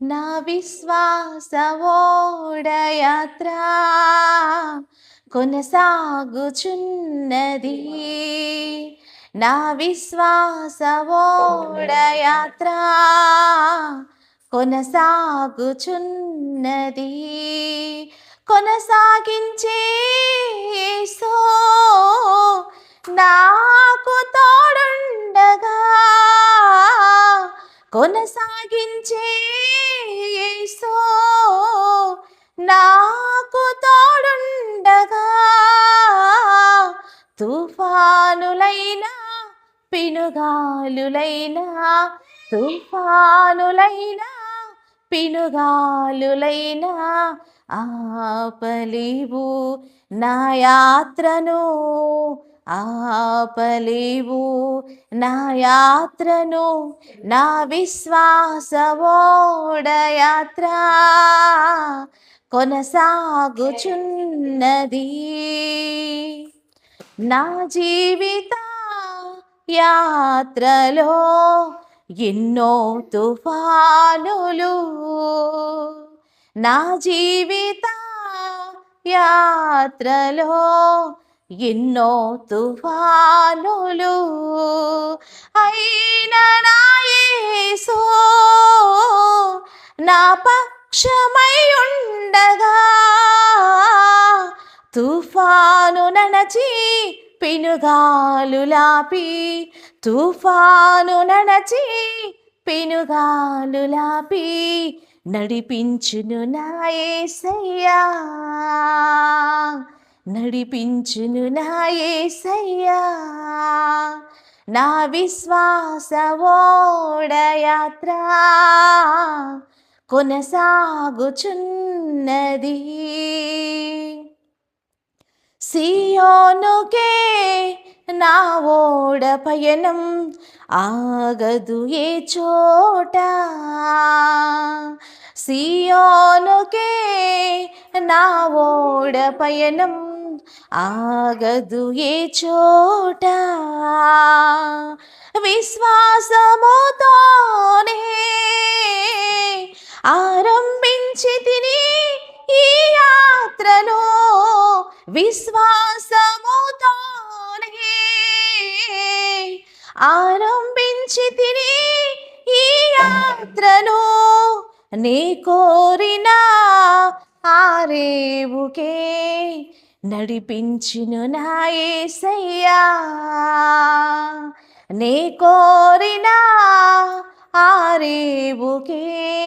నా విశ్వాస ఓడయాత్ర కొనసాగుచున్నది. నా విశ్వాస ఓడయాత్ర కొనసాగుచున్నది. కొనసాగించే యేసు నాకు తోడుండగా, కొనసాగించే యేసు నాకు తోడుండగా, తుఫానులైనా పినుగాలులైనా, తుఫానులైనా పినుగాలులైనా ఆపలేవు నా యాత్రను, ఆపలేవు నా యాత్రను. నా విశ్వాస ఓడయాత్ర కొనసాగుచున్నది. నా జీవిత యాత్రలో ఎన్నో తుఫానులు, నా జీవిత యాత్రలో ఎన్నో తుఫానులు, అయినా నా యేసు నా పక్షమై ఉండగా, తుఫాను నడచి పెనుగాలులాపి, తుఫాను నడచి పెనుగాలులాపి నడిపించును నా యేసయ్యా, నడిపించును నా యేసయ్యా. నా విశ్వాస ఓడయాత్ర కొనసాగుచున్నది. సియోనుకే నా ఓడ పయనం ఆగదు ఏ చోట, సియోనుకే నా ఓడ పయనం ఆగదు ఏ చోట, విశ్వాసముతోనే ఆరంభించి తిని ఈ యాత్రలో, విశ్వాసముతోనే ఆరంభించి తిని ఈ యాత్రను, నీ కోరిన ఆరేవుకే నడిపించును నా యేసయ్యా, నీ కోరిన ఆరేవుకే